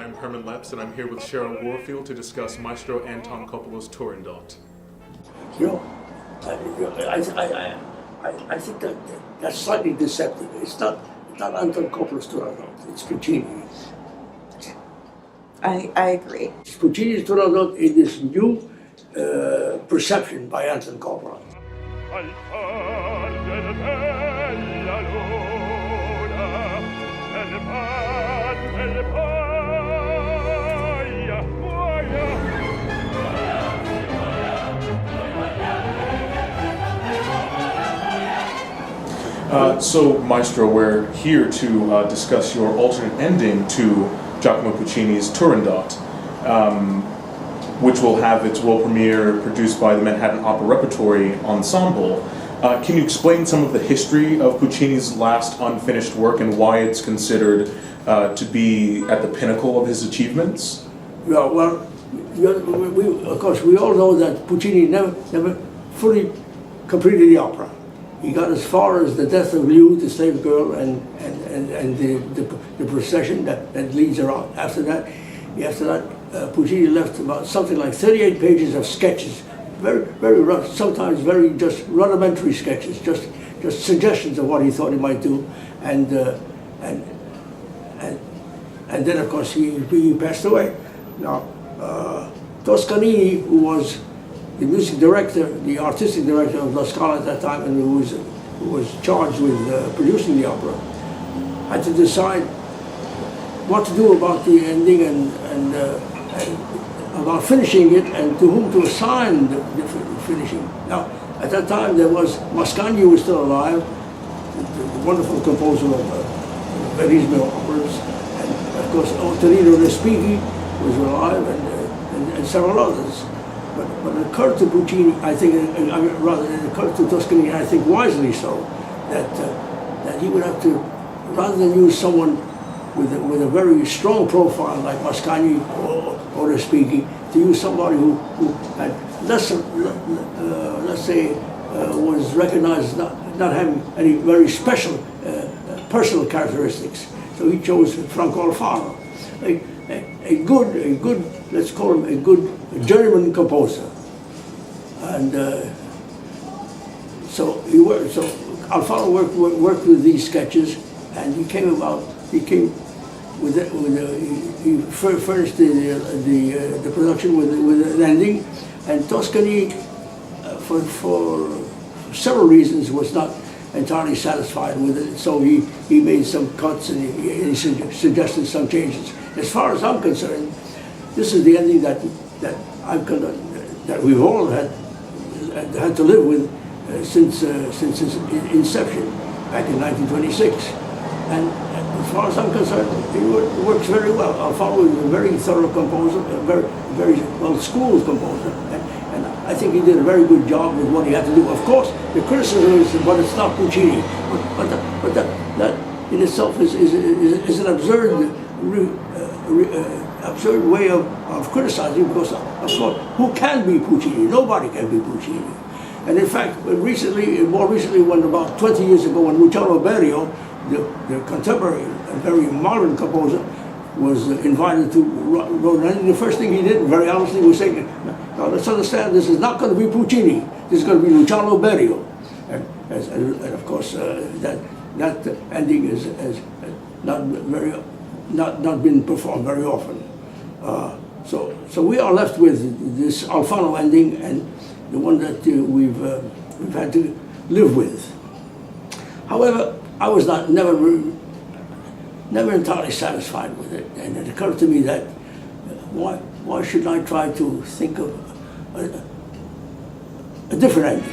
I'm Herman Leptz, and I'm here with Cheryl Warfield to discuss Maestro Anton Coppola's Turandot. You know, I think that that's slightly deceptive. It's not Anton Coppola's Turandot, it's Puccini. I agree. It's Puccini's Turandot in this new perception by Anton Coppola. So, Maestro, we're here to discuss your alternate ending to Giacomo Puccini's Turandot, which will have its world premiere produced by the Manhattan Opera Repertory Ensemble. Can you explain some of the history of Puccini's last unfinished work and why it's considered to be at the pinnacle of his achievements? Yeah, well, of course, we all know that Puccini never fully completed the opera. He got as far as the death of Liu, the slave girl, and the procession that leads her on. After that, Puccini left about something like 38 pages of sketches, very rough, sometimes very just rudimentary sketches, just suggestions of what he thought he might do, and then of course he passed away. Now, Toscanini, who was the music director, the artistic director of La Scala at that time, and who was charged with producing the opera, had to decide what to do about the ending and about finishing it, and to whom to assign the finishing. Now, at that time, there was Mascagni, who was still alive, the wonderful composer of Verismo operas, and of course, Antonino Respighi was alive, and several others. But it occurred to Puccini, I think, rather it occurred to Toscanini, I think wisely so, that he would have to, rather than use someone with a very strong profile like Mascagni or Respighi, to use somebody who had less, let's say, was recognized as not having any very special personal characteristics. So he chose Franco Alfano, a good, let's call him a good journeyman composer, and so Alfano worked with these sketches, and he furnished the production with an ending, and Toscanini, for several reasons, was not entirely satisfied with it, so he made some cuts and he suggested some changes. As far as I'm concerned, this is the ending that we've all had to live with since its inception back in 1926. And as far as I'm concerned, it works very well. Alfano is a very thorough composer, a very well-schooled composer, and I think he did a very good job with what he had to do. Of course, the criticism is, but it's not Puccini. But that in itself is an absurd way of criticizing, because of course, who can be Puccini? Nobody can be Puccini. And in fact, more recently, when about 20 years ago, when Luciano Berio, the contemporary and very modern composer, was invited to write an ending, the first thing he did, very honestly, was saying, "Now let's understand, this is not going to be Puccini. This is going to be Luciano Berio." And of course, that ending has not been performed very often. So we are left with this Alfano ending, and the one that we've had to live with. However, I was never entirely satisfied with it, and it occurred to me that why shouldn't I try to think of a different ending?